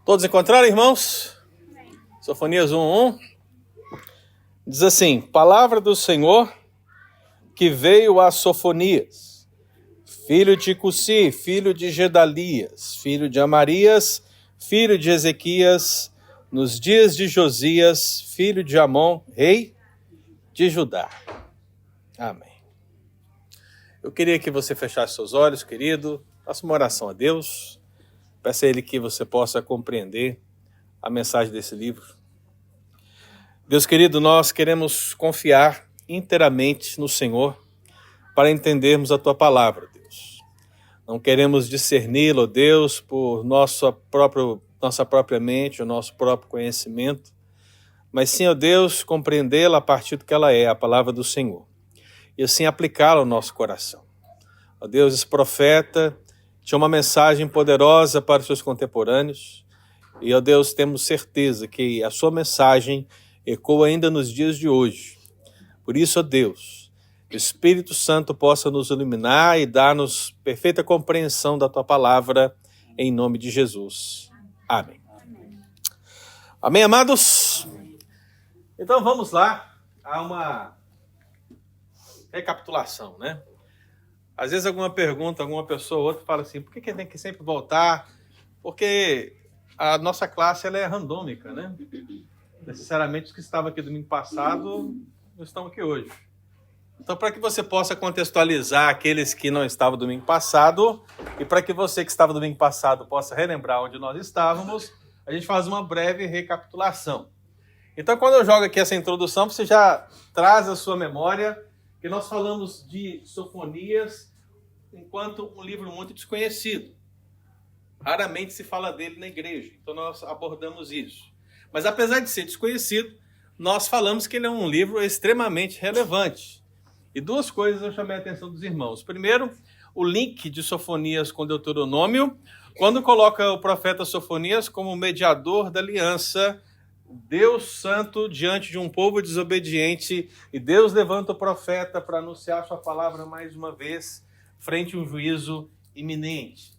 Todos encontraram, irmãos? Sofonias 1:1 diz assim: Palavra do Senhor que veio a Sofonias, filho de Cussi, filho de Gedalias, filho de Amarias, filho de Ezequias, nos dias de Josias, filho de Amon, rei de Judá. Amém. Eu queria que você fechasse seus olhos, querido. Faça uma oração a Deus. Peça a Ele que você possa compreender a mensagem desse livro. Deus querido, nós queremos confiar inteiramente no Senhor para entendermos a Tua palavra, Deus. Não queremos discerni-la, Deus, por nossa própria mente, o nosso próprio conhecimento, mas sim, ó Deus, compreendê-la a partir do que ela é, a palavra do Senhor, e assim aplicá-la ao nosso coração. Ó Deus, esse profeta tinha uma mensagem poderosa para os seus contemporâneos, e, ó Deus, temos certeza que a sua mensagem ecoa ainda nos dias de hoje. Por isso, ó Deus, o Espírito Santo possa nos iluminar e dar-nos perfeita compreensão da tua palavra, em nome de Jesus. Amém. Amém, amados? Então vamos lá a uma recapitulação, né? Às vezes alguma pessoa ou outra fala assim, por que tem que sempre voltar? Porque a nossa classe ela é randômica, né? Necessariamente os que estavam aqui domingo passado não estão aqui hoje. Então, para que você possa contextualizar aqueles que não estavam domingo passado e para que você que estava domingo passado possa relembrar onde nós estávamos, a gente faz uma breve recapitulação. Então, quando eu jogo aqui essa introdução, você já traz à sua memória que nós falamos de Sofonias enquanto um livro muito desconhecido. Raramente se fala dele na igreja, então nós abordamos isso. Mas apesar de ser desconhecido, nós falamos que ele é um livro extremamente relevante. E duas coisas eu chamei a atenção dos irmãos. Primeiro, o link de Sofonias com Deuteronômio, quando coloca o profeta Sofonias como mediador da aliança, Deus santo diante de um povo desobediente, e Deus levanta o profeta para anunciar sua palavra mais uma vez, frente a um juízo iminente.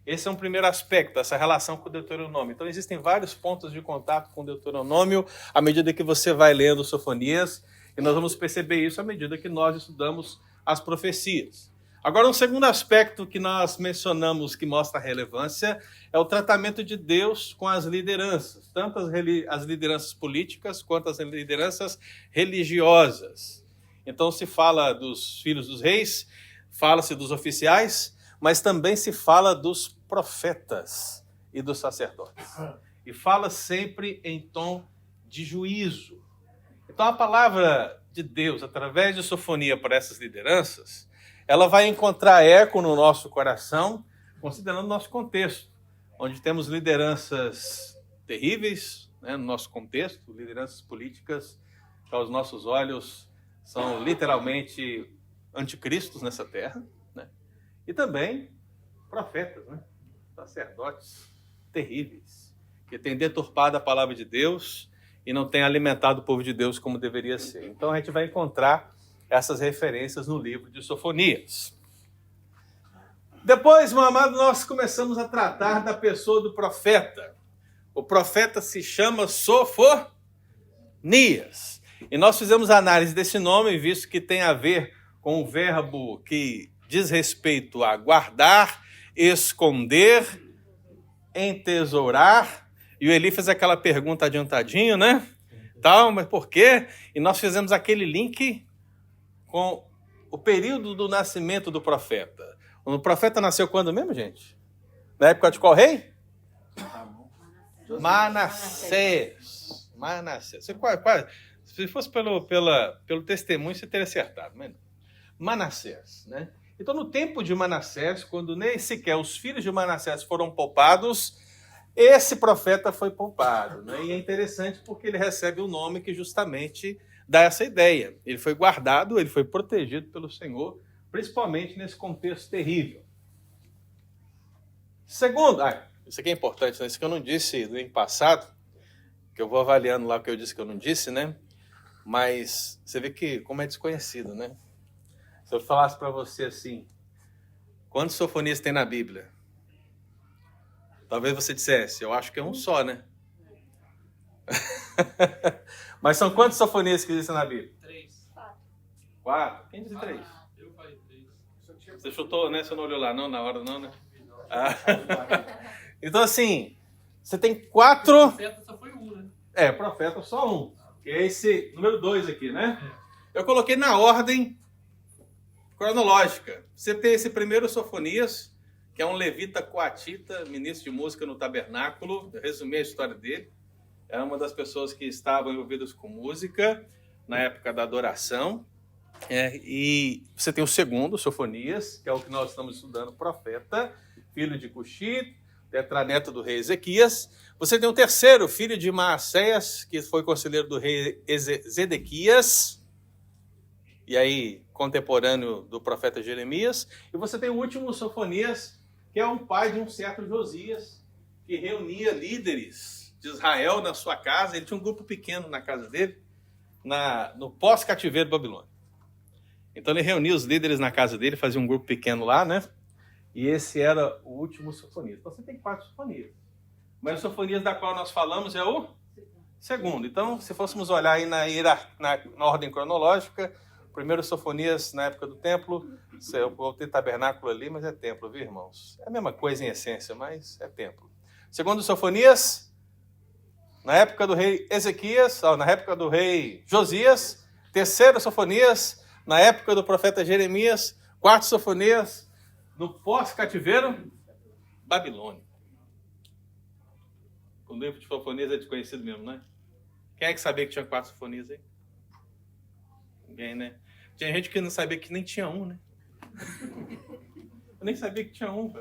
Esse é um primeiro aspecto, essa relação com o Deuteronômio. Então existem vários pontos de contato com o Deuteronômio à medida que você vai lendo Sofonias, e nós vamos perceber isso à medida que nós estudamos as profecias. Agora, um segundo aspecto que nós mencionamos que mostra a relevância é o tratamento de Deus com as lideranças, tanto as lideranças políticas quanto as lideranças religiosas. Então se fala dos filhos dos reis, fala-se dos oficiais, mas também se fala dos profetas e dos sacerdotes. E fala sempre em tom de juízo. Então a palavra de Deus, através de Sofonia para essas lideranças, ela vai encontrar eco no nosso coração, considerando o nosso contexto, onde temos lideranças terríveis, né, no nosso contexto, lideranças políticas que aos nossos olhos são literalmente anticristos nessa terra, né? E também profetas, né? Sacerdotes terríveis, que têm deturpado a palavra de Deus e não têm alimentado o povo de Deus como deveria ser. Então a gente vai encontrar essas referências no livro de Sofonias. Depois, meu amado, nós começamos a tratar da pessoa do profeta. O profeta se chama Sofonias. E nós fizemos a análise desse nome, visto que tem a ver com o verbo que diz respeito a guardar, esconder, entesourar. E o Eli fez aquela pergunta adiantadinho, né? Tal, mas por quê? E nós fizemos aquele link com o período do nascimento do profeta. O profeta nasceu quando mesmo, gente? Na época de qual rei? Manassés. Se fosse pelo testemunho, você teria acertado. Mas não. Manassés, né? Então, no tempo de Manassés, quando nem sequer os filhos de Manassés foram poupados, esse profeta foi poupado, né? E é interessante porque ele recebe um nome que justamente dá essa ideia. Ele foi guardado, ele foi protegido pelo Senhor, principalmente nesse contexto terrível. Segundo, isso aqui é importante, né? Isso que eu não disse no ano passado, que eu vou avaliando lá o que eu disse que eu não disse, né? Mas você vê que como é desconhecido, né? Se eu falasse para você assim, quantos Sofonias tem na Bíblia? Talvez você dissesse, eu acho que é um só, né? Mas são quantas sofonias que existem na Bíblia? 3. 4? Quem disse 3? Eu falei 3. Você chutou, né? Você não olhou lá, não? Na hora, não, né? Ah. Então, assim, você tem 4... O profeta só foi um, né? Profeta só um. Que é esse número 2 aqui, né? Eu coloquei na ordem cronológica. Você tem esse primeiro Sofonias, que é um levita coatita, ministro de música no tabernáculo. Eu resumi a história dele. Era uma das pessoas que estavam envolvidas com música na época da adoração. E você tem o segundo, Sofonias, que é o que nós estamos estudando, profeta, filho de Cuxi, tetraneto do rei Ezequias. Você tem o terceiro, filho de Maacéias, que foi conselheiro do rei Zedequias, e aí contemporâneo do profeta Jeremias. E você tem o último, Sofonias, que é um pai de um certo Josias, que reunia líderes de Israel na sua casa. Ele tinha um grupo pequeno na casa dele, no pós-cativeiro babilônico. Então ele reunia os líderes na casa dele, fazia um grupo pequeno lá, né? E esse era o último Sofonias. Então você tem 4 Sofonias. Mas o Sofonias da qual nós falamos é o segundo. Então, se fôssemos olhar aí na ordem cronológica, primeiro Sofonias na época do templo, eu vou ter tabernáculo ali, mas é templo, viu, irmãos? É a mesma coisa em essência, mas é templo. Segundo Sofonias, na época do rei Ezequias, na época do rei Josias. Terceiro Sofonias, na época do profeta Jeremias. Quarto Sofonias, no pós-cativeiro babilônico. O livro de Sofonias é desconhecido mesmo, né? Quem é que sabia que tinha 4 Sofonias aí? Ninguém, né? Tinha gente que não sabia que nem tinha um, né? Eu nem sabia que tinha um.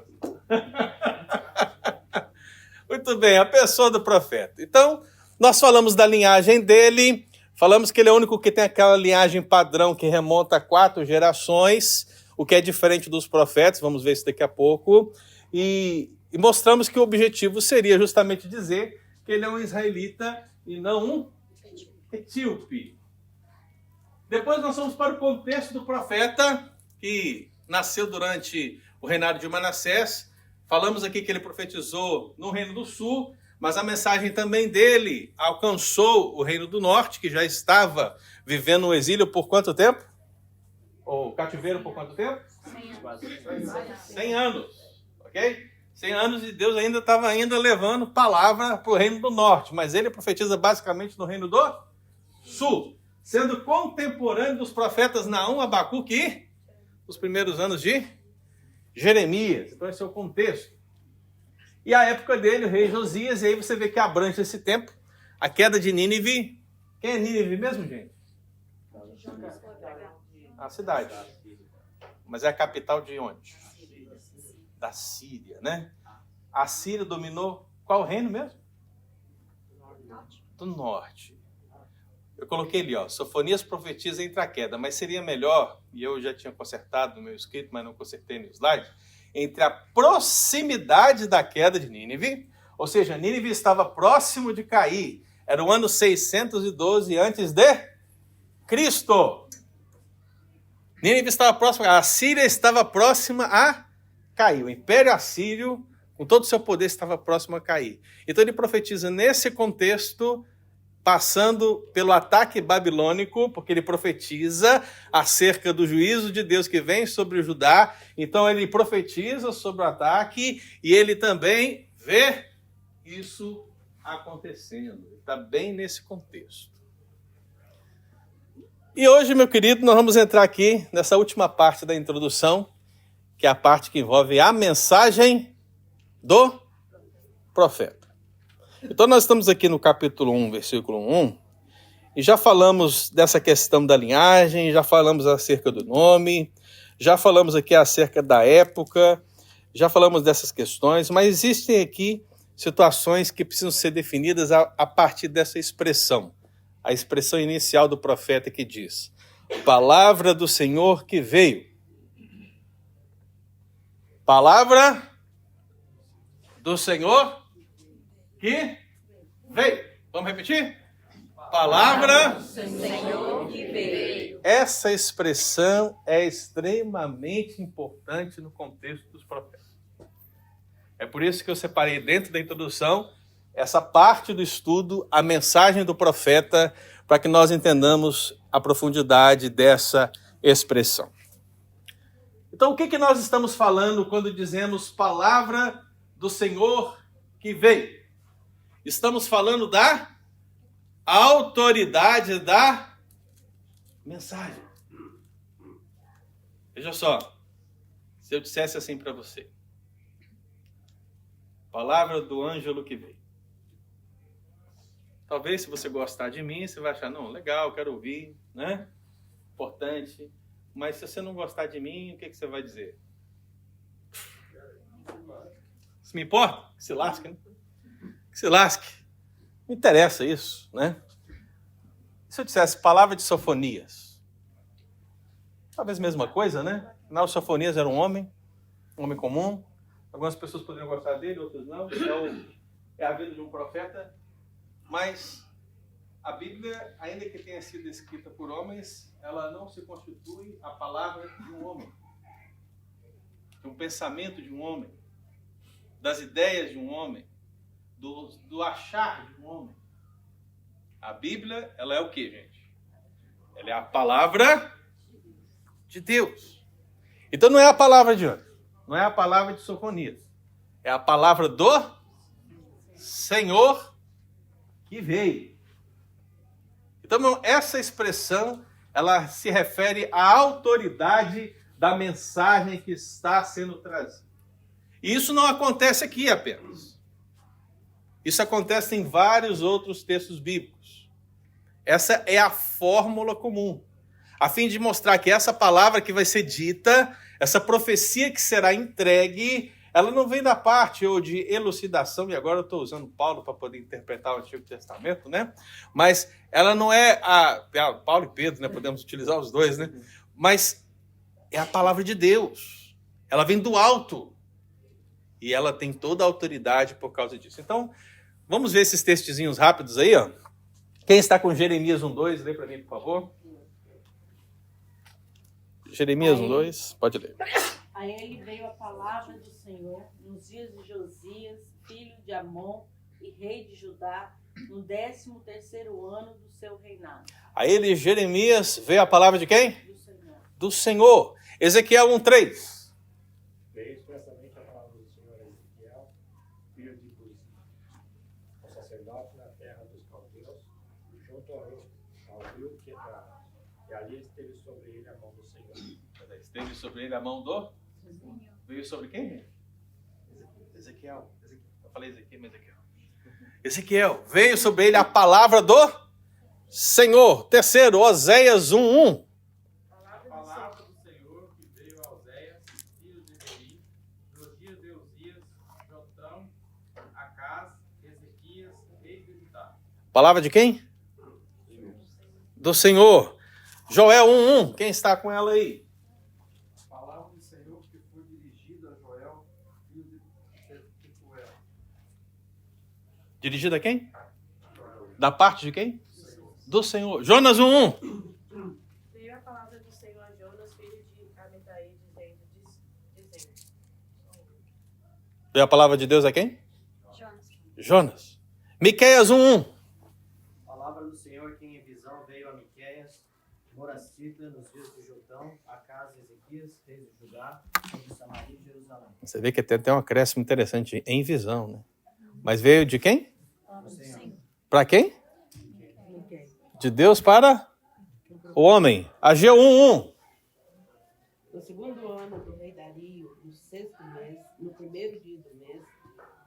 Muito bem, a pessoa do profeta. Então, nós falamos da linhagem dele, falamos que ele é o único que tem aquela linhagem padrão que remonta a 4 gerações, o que é diferente dos profetas, vamos ver isso daqui a pouco, e mostramos que o objetivo seria justamente dizer que ele é um israelita e não um etíope. Depois nós vamos para o contexto do profeta, que nasceu durante o reinado de Manassés. Falamos aqui que ele profetizou no Reino do Sul, mas a mensagem também dele alcançou o Reino do Norte, que já estava vivendo o exílio por quanto tempo? Ou cativeiro por quanto tempo? 100 anos, ok? 100 anos e Deus ainda estava levando palavra para o Reino do Norte, mas ele profetiza basicamente no Reino do Sul, sendo contemporâneo dos profetas Naum, Abacuque e os primeiros anos de Jeremias. Então esse é o contexto. E a época dele, o rei Josias, e aí você vê que abrange esse tempo, a queda de Nínive. Quem é Nínive mesmo, gente? A cidade. Mas é a capital de onde? Da Síria, né? A Síria dominou qual reino mesmo? Do norte. Eu coloquei ali, Sofonias profetiza entre a queda, mas seria melhor, e eu já tinha consertado no meu escrito, mas não consertei no slide, entre a proximidade da queda de Nínive, ou seja, Nínive estava próximo de cair, era o ano 612 antes de Cristo. Nínive estava próxima, a Síria estava próxima a cair, o Império Assírio, com todo o seu poder, estava próximo a cair. Então ele profetiza nesse contexto, passando pelo ataque babilônico, porque ele profetiza acerca do juízo de Deus que vem sobre o Judá. Então ele profetiza sobre o ataque e ele também vê isso acontecendo. Está bem nesse contexto. E hoje, meu querido, nós vamos entrar aqui nessa última parte da introdução, que é a parte que envolve a mensagem do profeta. Então nós estamos aqui no capítulo 1, versículo 1, e já falamos dessa questão da linhagem, já falamos acerca do nome, já falamos aqui acerca da época, já falamos dessas questões, mas existem aqui situações que precisam ser definidas a partir dessa expressão, a expressão inicial do profeta que diz: palavra do Senhor que veio. Palavra do Senhor que veio. Vamos repetir? Palavra do Senhor que veio. Essa expressão é extremamente importante no contexto dos profetas. É por isso que eu separei dentro da introdução essa parte do estudo, a mensagem do profeta, para que nós entendamos a profundidade dessa expressão. Então, o que nós estamos falando quando dizemos palavra do Senhor que veio? Estamos falando da autoridade da mensagem. Veja só, se eu dissesse assim para você, palavra do ângelo que veio. Talvez, se você gostar de mim, você vai achar, não, legal, quero ouvir, né? Importante. Mas se você não gostar de mim, o que você vai dizer? Isso me importa? Que se lasque, né? Que se lasque. Não interessa isso, né? Se eu dissesse palavra de Sofonias, talvez a mesma coisa, né? Afinal, Sofonias era um homem comum. Algumas pessoas poderiam gostar dele, outras não. É a vida de um profeta. Mas a Bíblia, ainda que tenha sido escrita por homens, ela não se constitui a palavra de um homem, de um pensamento de um homem, das ideias de um homem, do achar de um homem. A Bíblia, ela é o quê, gente? Ela é a palavra de Deus. Então não é a palavra de anjo, não é a palavra de Sofonias, é a palavra do Senhor que veio. Então, essa expressão, ela se refere à autoridade da mensagem que está sendo trazida. E isso não acontece aqui apenas. Isso acontece em vários outros textos bíblicos. Essa é a fórmula comum, a fim de mostrar que essa palavra que vai ser dita, essa profecia que será entregue, ela não vem da parte ou de elucidação, e agora eu estou usando Paulo para poder interpretar o Antigo Testamento, né? Mas ela não é Paulo e Pedro, né? Podemos utilizar os dois, né? Mas é a palavra de Deus. Ela vem do alto. E ela tem toda a autoridade por causa disso. Então, vamos ver esses textezinhos rápidos aí, ó. Quem está com Jeremias 1:2, lê para mim, por favor. Jeremias 1:2, pode ler. A ele veio a palavra do Senhor nos dias de Josias, filho de Amon e rei de Judá, no 13º ano do seu reinado. A ele, Jeremias, veio a palavra de quem? Do Senhor. Do Senhor. Ezequiel 1:3. Veio expressamente a palavra do Senhor a Ezequiel, filho de Buzi, o sacerdote na terra dos caldeus, junto ao rio Quebar. E ali esteve sobre ele a mão do Senhor. Esteve sobre ele a mão do? Veio sobre quem? Ezequiel. Eu falei Ezequiel, mas Ezequiel. Ezequiel. Veio sobre ele a palavra do Senhor. Terceiro, Oséias 1:1. A palavra do Senhor que veio a Oséias, filho de Beeri, nos dias de Uzias, Jotão, Acás, Ezequias, rei de Judá. Palavra de quem? Do Senhor. Joel 1:1. Quem está com ela aí? A palavra do Senhor que foi dirigida a Joel, filho de Petuel. Dirigida a quem? Da parte de quem? Do Senhor. Jonas 1:1. Veio a palavra do Senhor a Jonas, filho de Amitai, dizendo. Veio a palavra de Deus a quem? Jonas. Jonas. Miqueias 1:1. A palavra do Senhor que em visão veio a Miqueias, moracita, nos dias de Jotão, Acás e Ezequias, reis de Judá, de Samaria e Jerusalém. Você vê que tem até um acréscimo interessante em visão, né? Mas veio de quem? Do Senhor. Para quem? De Deus para o homem. Ageu 1:1. No segundo ano do rei Dario, no 6º mês, no primeiro dia do mês,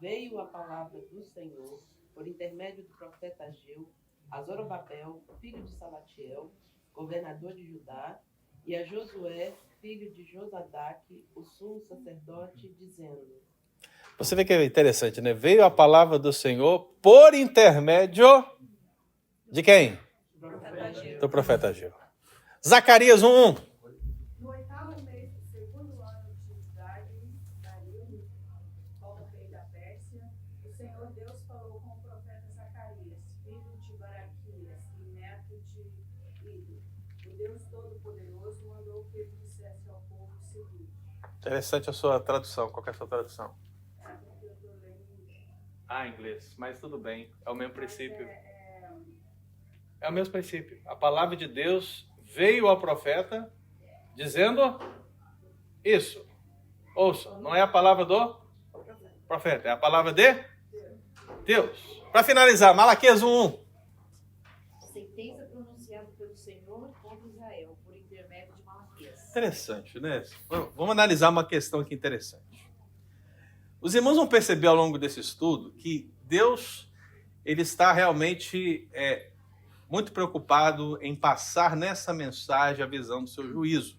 veio a palavra do Senhor, por intermédio do profeta Ageu, a Zorobabel, filho de Salatiel, governador de Judá, e a Josué, filho de Josadaque, o sumo sacerdote, dizendo... Você vê que é interessante, né? Veio a palavra do Senhor por intermédio de quem? Do profeta Ageu. Zacarias 1:1. No 8º mês do segundo ano de Dario, como rei da Pérsia, o Senhor Deus falou com o profeta Zacarias, filho de Baraquias e neto de Ido. O Deus Todo-Poderoso mandou que ele dissesse ao povo o seguinte. Interessante a sua tradução. Qual que é a sua tradução? inglês, mas tudo bem, é o mesmo princípio. É o mesmo princípio. A palavra de Deus veio ao profeta dizendo isso. Ouça, não é a palavra do profeta, é a palavra de Deus. Para finalizar, Malaquias 1:1. Sentença pronunciada pelo Senhor contra Israel, por intermédio de Malaquias. Interessante, né? Vamos analisar uma questão aqui interessante. Os irmãos vão perceber ao longo desse estudo que Deus ele está realmente muito preocupado em passar nessa mensagem a visão do seu juízo.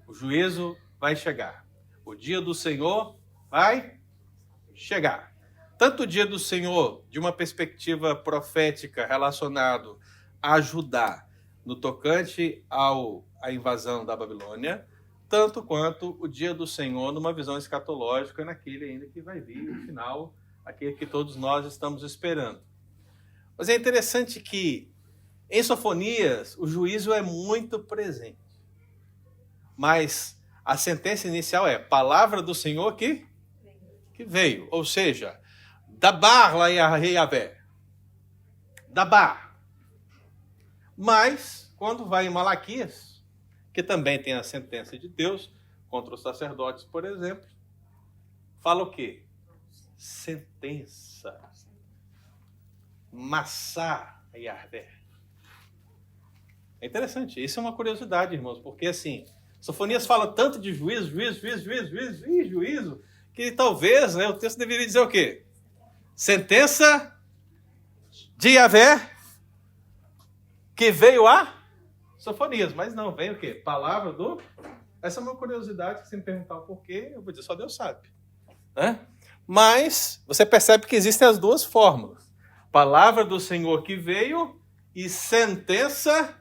O juízo vai chegar. O dia do Senhor vai chegar. Tanto o dia do Senhor, de uma perspectiva profética relacionado a Judá, no tocante à invasão da Babilônia, tanto quanto o dia do Senhor numa visão escatológica, naquele ainda que vai vir, no final, aquele que todos nós estamos esperando. Mas é interessante que, em Sofonias, o juízo é muito presente. Mas a sentença inicial é palavra do Senhor que veio. Ou seja, Dabar la Yahvé. Dabar. Mas, quando vai em Malaquias, que também tem a sentença de Deus contra os sacerdotes, por exemplo, fala o quê? Sentença. Massá Yahvé. É interessante, isso é uma curiosidade, irmãos, porque assim, Sofonias fala tanto de juízo, que talvez, né, o texto deveria dizer o quê? Sentença de Yahvé que veio a Sofonias, mas não, vem o quê? Palavra do... Essa é uma curiosidade, que se me perguntar o porquê, eu vou dizer, só Deus sabe. Né? Mas você percebe que existem as duas fórmulas. Palavra do Senhor que veio e sentença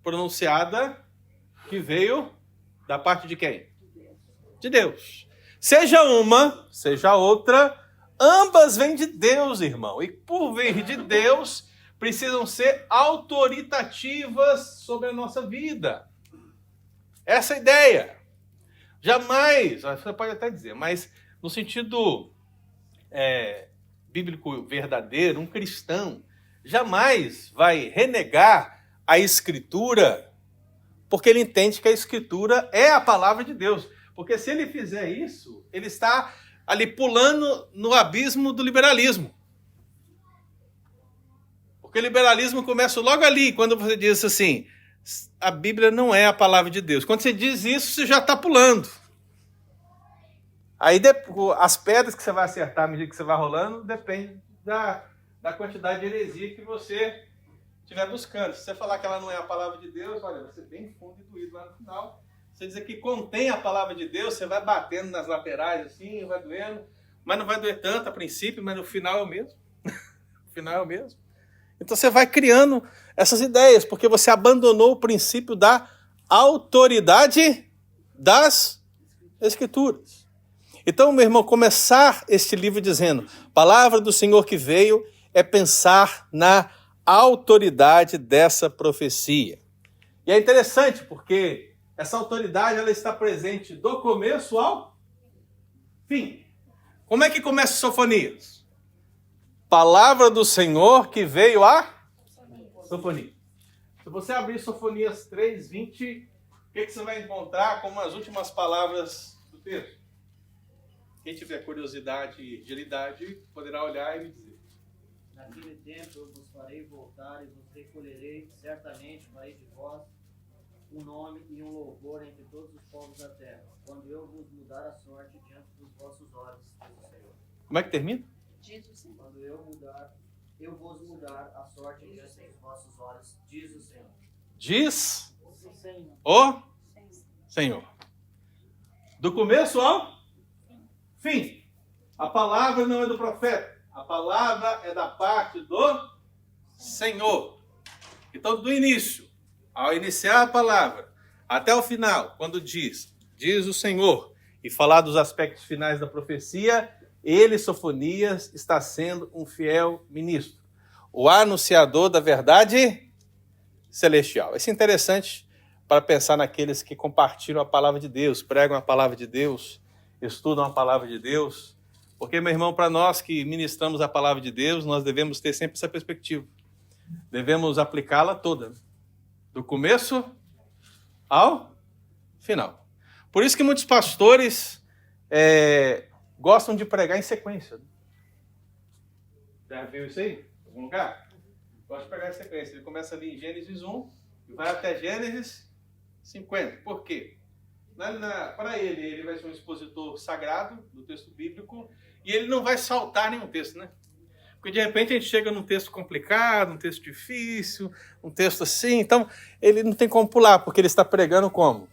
pronunciada que veio da parte de quem? De Deus. Seja uma, seja outra, ambas vêm de Deus, irmão. E por vir de Deus, precisam ser autoritativas sobre a nossa vida. Essa é a ideia. Jamais, você pode até dizer, mas no sentido bíblico verdadeiro, um cristão jamais vai renegar a Escritura, porque ele entende que a Escritura é a palavra de Deus. Porque se ele fizer isso, ele está ali pulando no abismo do liberalismo. Porque o liberalismo começa logo ali, quando você diz assim, a Bíblia não é a palavra de Deus. Quando você diz isso, você já está pulando. Aí as pedras que você vai acertar à medida que você vai rolando, depende da quantidade de heresia que você estiver buscando. Se você falar que ela não é a palavra de Deus, olha, vai ser bem fundo e doído lá no final. Se você dizer que contém a palavra de Deus, você vai batendo nas laterais assim, vai doendo, mas não vai doer tanto a princípio, mas no final é o mesmo. No final é o mesmo. Então você vai criando essas ideias, porque você abandonou o princípio da autoridade das Escrituras. Então, meu irmão, começar este livro dizendo, palavra do Senhor que veio, é pensar na autoridade dessa profecia. E é interessante, porque essa autoridade ela está presente do começo ao fim. Como é que começa Sofonias? Palavra do Senhor que veio a Sofonias. Se você abrir Sofonias 3:20, o que você vai encontrar como as últimas palavras do texto? Quem tiver curiosidade e agilidade poderá olhar e me dizer. Naquele tempo eu vos farei voltar e vos recolherei, certamente farei de vós um nome e um louvor entre todos os povos da terra, quando eu vos mudar a sorte diante dos vossos olhos, diz o Senhor. Como é que termina? Quando eu vos mudar a sorte diante dos vossos olhos, diz o Senhor. Diz o Senhor. Do começo ao fim. A palavra não é do profeta. A palavra é da parte do Senhor. Então, do início, ao iniciar a palavra, até o final, quando diz o Senhor, e falar dos aspectos finais da profecia, ele, Sofonias, está sendo um fiel ministro. O anunciador da verdade celestial. Isso é interessante para pensar naqueles que compartilham a palavra de Deus, pregam a palavra de Deus, estudam a palavra de Deus, Porque, meu irmão, para nós que ministramos a palavra de Deus, nós devemos ter sempre essa perspectiva. Devemos aplicá-la toda, do começo ao final. Por isso que muitos pastores gostam de pregar em sequência. Já viu isso aí? Em algum lugar? Gosta de pregar em sequência. Ele começa ali em Gênesis 1 e vai até Gênesis 50. Por quê? Para ele vai ser um expositor sagrado do texto bíblico e ele não vai saltar nenhum texto, né? Porque de repente a gente chega num texto complicado, um texto difícil, um texto assim, então ele não tem como pular, porque ele está pregando como?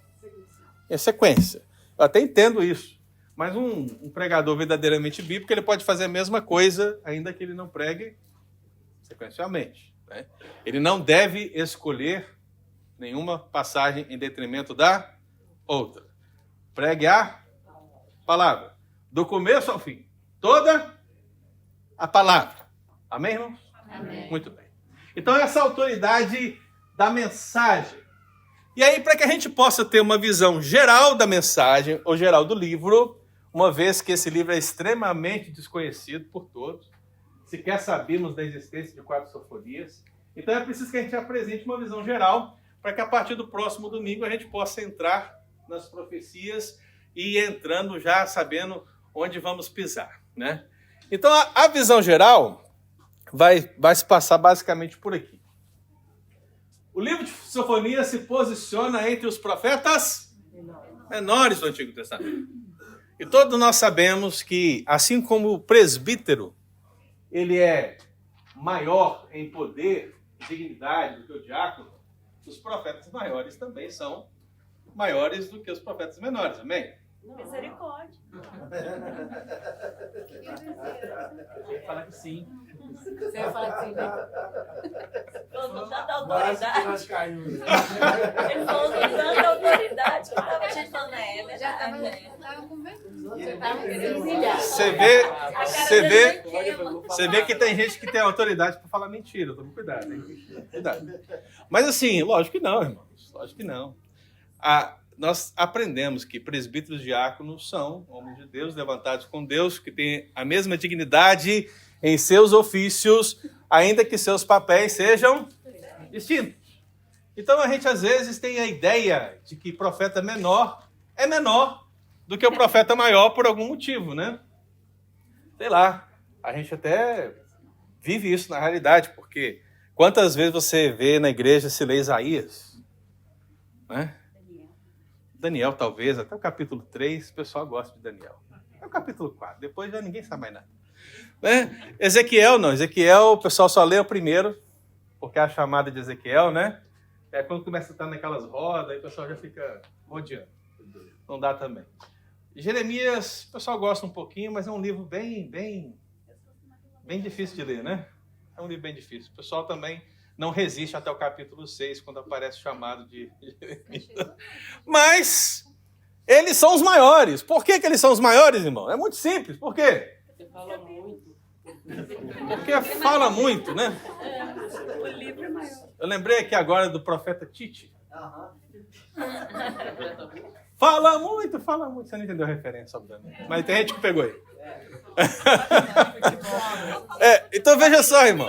Em sequência. Eu até entendo isso, mas um pregador verdadeiramente bíblico, ele pode fazer a mesma coisa, ainda que ele não pregue sequencialmente, né? Ele não deve escolher nenhuma passagem em detrimento da outra. Pregue a palavra, do começo ao fim, toda a palavra. Amém, irmãos? Amém. Muito bem. Então, essa autoridade da mensagem. E aí, para que a gente possa ter uma visão geral da mensagem, ou geral do livro, uma vez que esse livro é extremamente desconhecido por todos, sequer sabemos da existência de 4 sofonias, então é preciso que a gente apresente uma visão geral, para que a partir do próximo domingo a gente possa entrar nas profecias e ir entrando já sabendo onde vamos pisar, né? Então, a visão geral vai se passar basicamente por aqui. O livro de Sofonias se posiciona entre os profetas menores do Antigo Testamento. E todos nós sabemos que, assim como o presbítero, ele é maior em poder e dignidade do que o diácono, os profetas maiores também são maiores do que os profetas menores, amém? Misericórdia. Eu ia falar que sim. Você ia falar que sim, né? Falou tanta autoridade. nós caímos. Ele falou com tanta autoridade que tava te falando, né? Já tava com vergonha. Já tava querendo humilhar. Você vê que tem gente que tem autoridade para falar mentira. Tome cuidado, hein? Cuidado. Mas assim, lógico que não, irmãos. Lógico que não. Nós aprendemos que presbíteros e diáconos são homens de Deus, levantados com Deus, que têm a mesma dignidade em seus ofícios, ainda que seus papéis sejam distintos. Então a gente às vezes tem a ideia de que profeta menor é menor do que o profeta maior por algum motivo, né? Sei lá, a gente até vive isso na realidade, porque quantas vezes você vê na igreja se lê Isaías, né? Daniel, talvez, até o capítulo 3, o pessoal gosta de Daniel. É o capítulo 4, depois já ninguém sabe mais nada. Né? Ezequiel, não. Ezequiel, o pessoal só lê o primeiro, porque é a chamada de Ezequiel, né? É quando começa a estar naquelas rodas, aí o pessoal já fica rodeando. Não dá também. Jeremias, o pessoal gosta um pouquinho, mas é um livro bem difícil de ler, né? É um livro bem difícil. O pessoal também não resiste até o capítulo 6, quando aparece o chamado de Jeremias. Mas eles são os maiores. Por que eles são os maiores, irmão? É muito simples. Por quê? Você fala muito. Porque fala muito, né? O livro é maior. Eu lembrei aqui agora do profeta Tite. Fala muito. Você não entendeu a referência, obviamente. Mas tem gente que pegou aí. Então veja só, irmão.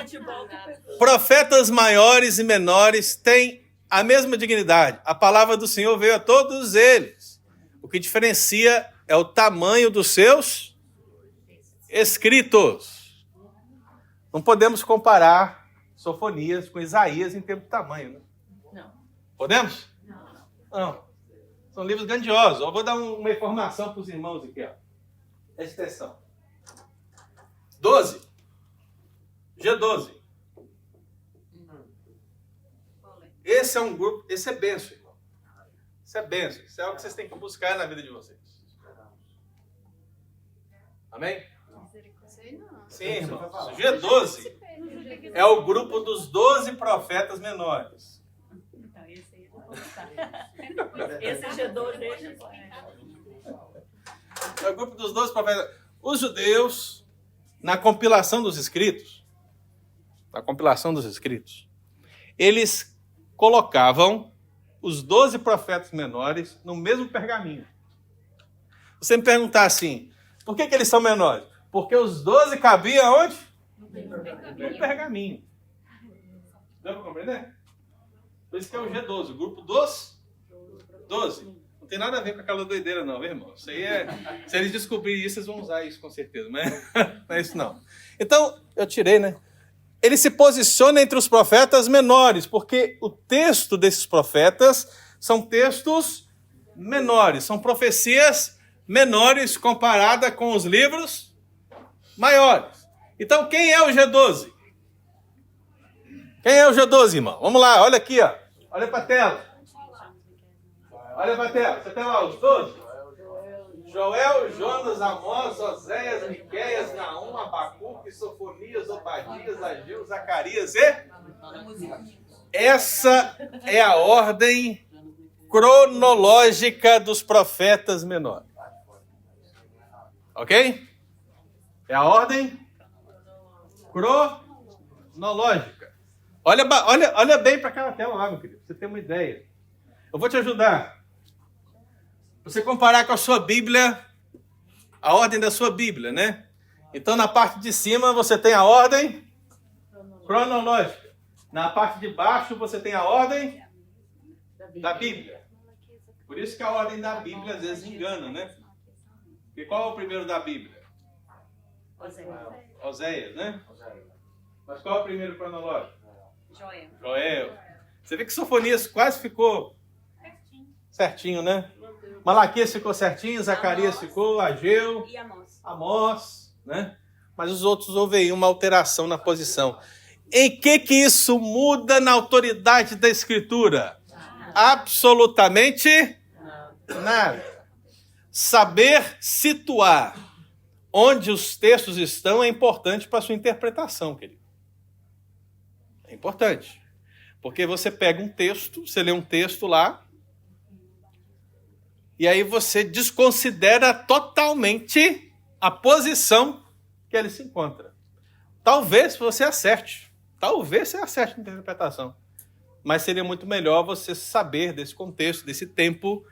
Profetas maiores e menores têm a mesma dignidade. A palavra do Senhor veio a todos eles. O que diferencia é o tamanho dos seus escritos. Não podemos comparar Sofonias com Isaías em termos de tamanho, né? Não. Podemos? Não. São livros grandiosos. Eu vou dar uma informação para os irmãos aqui, ó. Presta atenção. 12. G12. Esse é um grupo, esse é benção, irmão. Isso é benção. Isso é algo que vocês têm que buscar na vida de vocês. Amém? Sim, irmão. G12 é o grupo dos 12 profetas menores. Então, esse aí eu vou gostar. Esse G12 deixa. É o grupo dos 12 profetas. Os judeus, na compilação dos escritos, eles colocavam os 12 profetas menores no mesmo pergaminho. Você me perguntar assim, por que eles são menores? Porque os 12 cabiam onde? No pergaminho. Deu para compreender? Por isso que é o G12, o grupo dos 12. Não tem nada a ver com aquela doideira não, viu, irmão? Isso aí é... Se eles descobrirem isso, eles vão usar isso com certeza. Mas não é isso não. Então, eu tirei, né? Ele se posiciona entre os profetas menores, porque o texto desses profetas são textos menores, são profecias menores comparada com os livros maiores. Então, quem é o G12? Quem é o G12, irmão? Vamos lá, olha aqui, ó. Olha para a tela. Olha para a tela. Você tem lá os 12? Joel, Jonas, Amós, Oséias, Miqueias, Naum, Abacuque, Sofonias, Obadias, Ageu, Zacarias e... Essa é a ordem cronológica dos profetas menores. Ok? É a ordem cronológica. Olha bem para aquela tela lá, meu querido, pra você ter uma ideia. Eu vou te ajudar. Você comparar com a sua Bíblia, a ordem da sua Bíblia, né? Então, na parte de cima, você tem a ordem cronológica. Na parte de baixo, você tem a ordem da Bíblia. Por isso que a ordem da Bíblia, às vezes, engana, né? E qual é o primeiro da Bíblia? Oséias, né? Mas qual é o primeiro cronológico? Joel. Você vê que Sofonias quase ficou certinho, né? Malaquias ficou certinho, Zacarias ficou, Ageu, E Amós, né? Mas os outros houve aí uma alteração na posição. Em que isso muda na autoridade da Escritura? Absolutamente nada. Saber situar onde os textos estão é importante para a sua interpretação, querido. É importante. Porque você pega um texto, você lê um texto lá, e aí você desconsidera totalmente a posição que ele se encontra. Talvez você acerte. Talvez você acerte na interpretação. Mas seria muito melhor você saber desse contexto, desse tempo,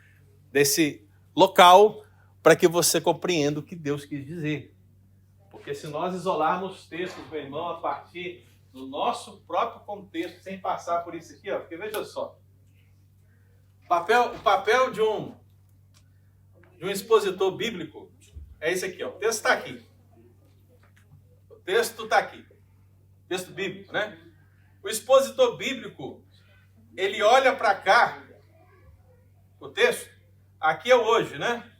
desse local, para que você compreenda o que Deus quis dizer. Porque se nós isolarmos textos, meu irmão, a partir do nosso próprio contexto, sem passar por isso aqui, ó, porque veja só. O papel de um expositor bíblico é esse aqui, ó. O texto está aqui. O texto está aqui. O texto bíblico, né? O expositor bíblico, ele olha para cá, o texto, aqui é o hoje, né?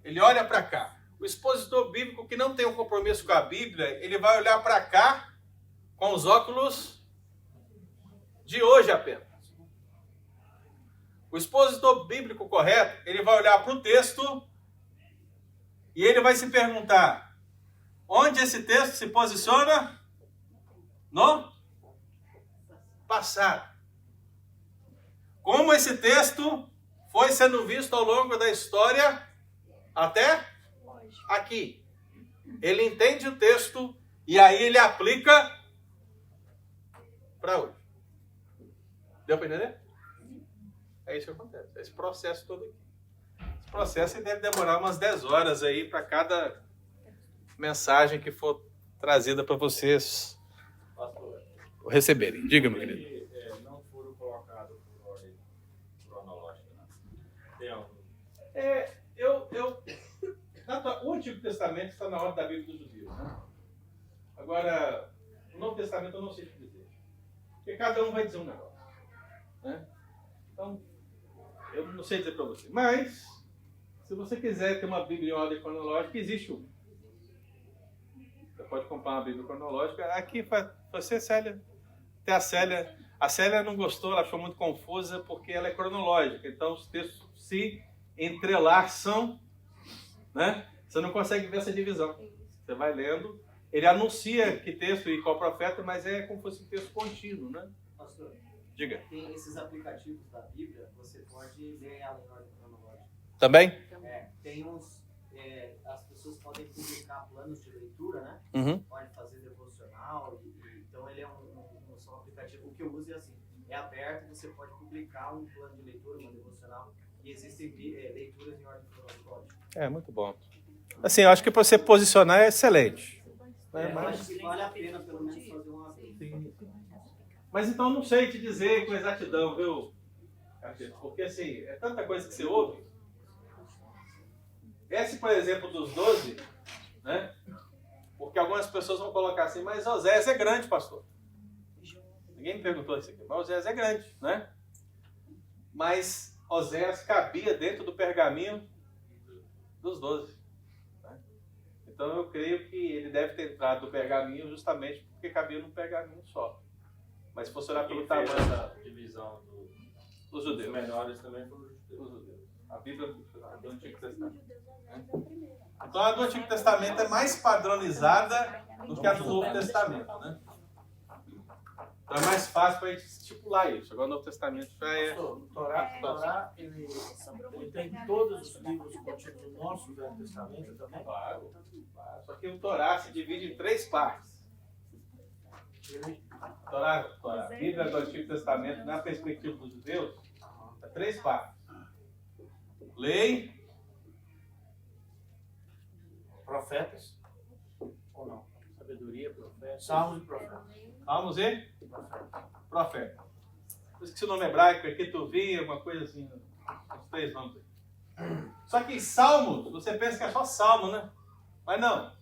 Ele olha para cá. O expositor bíblico que não tem um compromisso com a Bíblia, ele vai olhar para cá com os óculos de hoje apenas. O expositor bíblico correto, ele vai olhar para o texto e ele vai se perguntar: onde esse texto se posiciona? No passado. Como esse texto foi sendo visto ao longo da história até aqui. Ele entende o texto e aí ele aplica para hoje. Deu para entender? É isso que acontece. Esse processo todo aqui. Esse processo deve demorar umas 10 horas aí para cada mensagem que for trazida para vocês receberem. Diga, meu querido. Não foram colocados por ordem cronológica, né? Tem algum? O Antigo Testamento está na ordem da Bíblia dos judeus, né? Agora, o Novo Testamento eu não sei te dizer. Porque cada um vai dizer um negócio, né? Então, eu não sei dizer para você. Mas, se você quiser ter uma Bíblia em ordem cronológica, existe uma. Você pode comprar uma Bíblia cronológica. Aqui, você, Célia, tem a Célia. A Célia não gostou, ela achou muito confusa, porque ela é cronológica. Então, os textos se entrelaçam, né? Você não consegue ver essa divisão. Você vai lendo. Ele anuncia que texto e qual profeta, mas é como se fosse um texto contínuo, né? Pastor, Diga. tem esses aplicativos da Bíblia, você pode ler ela em ordem cronológica. Também? Tem uns... as pessoas podem publicar planos de leitura, né? Uhum. Pode fazer devocional. Então, ele é só um aplicativo. O que eu uso é assim, é aberto, você pode publicar um plano de leitura, uma devocional, e existem leituras em ordem cronológica. É, muito bom. Assim, eu acho que para você posicionar é excelente. Né? Eu acho que vale a pena, pelo menos, fazer uma... Mas então eu não sei te dizer com exatidão, viu? Porque assim, é tanta coisa que você ouve. Esse, por exemplo, dos 12, né? Porque algumas pessoas vão colocar assim, mas Oséias é grande, pastor. Ninguém me perguntou isso aqui, mas Oséias é grande, né? Mas Oséias cabia dentro do pergaminho dos 12. Né? Então eu creio que ele deve ter entrado no pergaminho justamente porque cabia num pergaminho só. Mas se fosse olhar pelo tamanho Essa divisão dos dos judeus. menores também foram os Os judeus. judeus. A Bíblia do Antigo Testamento. Então a do Antigo Testamento é mais padronizada do que a do Novo Testamento, né? Então é mais fácil para a gente estipular isso. Agora o Novo Testamento já é... O Torá, ele tem todos os livros contidos no nosso Velho Testamento também. Claro. Só que o Torá se divide em 3 partes. Torá, a Bíblia do Antigo Testamento, na perspectiva dos judeus, é 3 partes. Lei, Profetas, ou não? Sabedoria, profeta. Salmos e profetas. Salmos e profeta. Por isso que se o nome hebraico é Ketuvim, uma coisa assim, os 3 nomes. Só que Salmos, você pensa que é só Salmo, né? Mas não.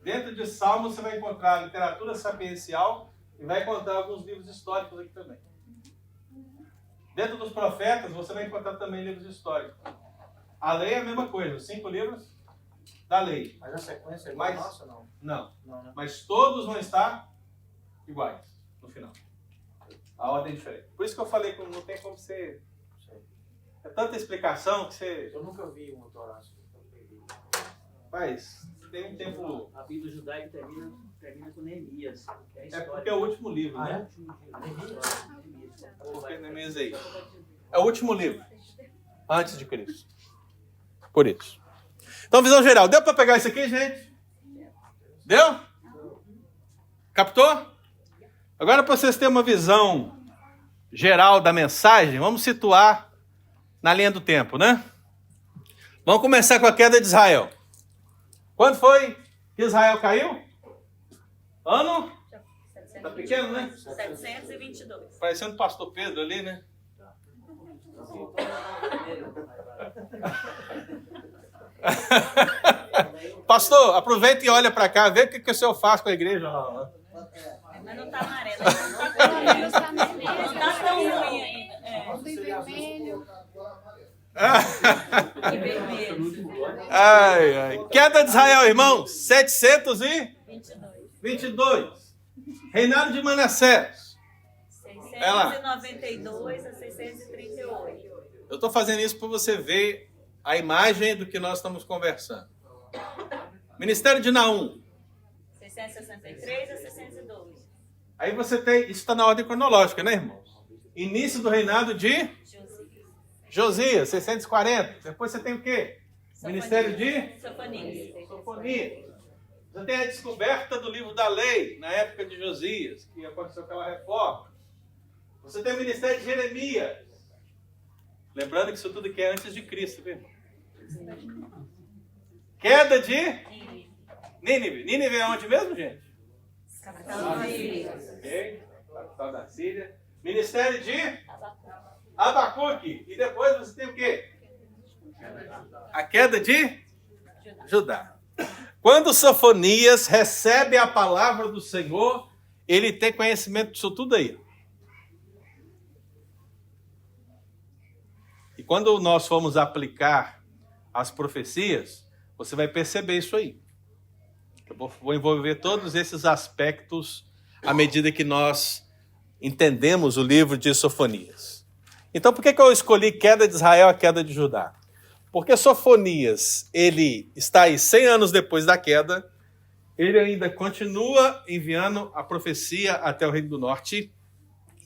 Dentro de Salmos você vai encontrar literatura sapiencial e vai encontrar alguns livros históricos aqui também. Dentro dos profetas você vai encontrar também livros históricos. A lei é a mesma coisa, os 5 livros da lei. Mas a sequência é igual a nossa, não? Não. Não, né? Mas todos vão estar iguais no final. A ordem é diferente. Por isso que eu falei que não tem como ser... É tanta explicação que você... Eu nunca vi um Torá assim. Faz. Tem um tempo... A Bíblia judaica termina com Neemias. Que é, a É história. porque é o último livro, Ah, né? Neemias. Porque Neemias aí. É o último livro. Antes de Cristo. Por isso. Então, visão geral. Deu para pegar isso aqui, gente? Deu? Captou? Agora, para vocês terem uma visão geral da mensagem, vamos situar na linha do tempo, né? Vamos começar com a queda de Israel. Quando foi que Israel caiu? Ano? Tá pequeno, né? 722. Parecendo o pastor Pedro ali, né? Pastor, aproveita e olha para cá, vê o que o senhor faz com a igreja. Mas não tá amarelo. Não tá tão ruim ainda. E vermelho. Ai, ai. Queda de Israel, irmão. 722. Reinado de Manassés. 692 a 638. Eu estou fazendo isso para você ver a imagem do que nós estamos conversando. Ministério de Naum. 663 a 612. Aí você tem... Isso está na ordem cronológica, né, irmãos? Início do reinado de Josias, 640. Depois você tem o quê? Ministério de Sofonias. Sofonias. Você tem a descoberta do livro da lei, na época de Josias, que aconteceu aquela reforma. Você tem o ministério de Jeremias. Lembrando que isso tudo aqui é antes de Cristo, viu? Queda de Nínive. Nínive é onde mesmo, gente? Ok. Capital da Síria. Ministério de Abacuque. E depois você tem o quê? A queda de Judá. Quando Sofonias recebe a palavra do Senhor, ele tem conhecimento disso tudo aí. E quando nós formos aplicar as profecias, você vai perceber isso aí. Eu vou envolver todos esses aspectos à medida que nós entendemos o livro de Sofonias. Então, por que eu escolhi queda de Israel e a queda de Judá? Porque Sofonias, ele está aí 100 anos depois da queda, ele ainda continua enviando a profecia até o Reino do Norte,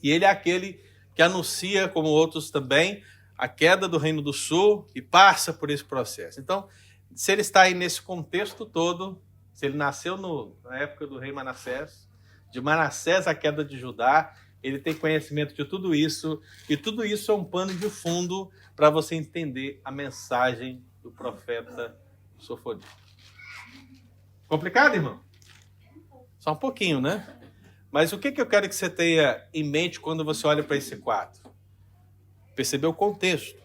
e ele é aquele que anuncia, como outros também, a queda do Reino do Sul e passa por esse processo. Então, se ele está aí nesse contexto todo, se ele nasceu na época do rei Manassés, de Manassés a queda de Judá, ele tem conhecimento de tudo isso, e tudo isso é um pano de fundo para você entender a mensagem do profeta Sofonias. Complicado, irmão? Só um pouquinho, né? Mas o que eu quero que você tenha em mente quando você olha para esse quadro? Perceber o contexto.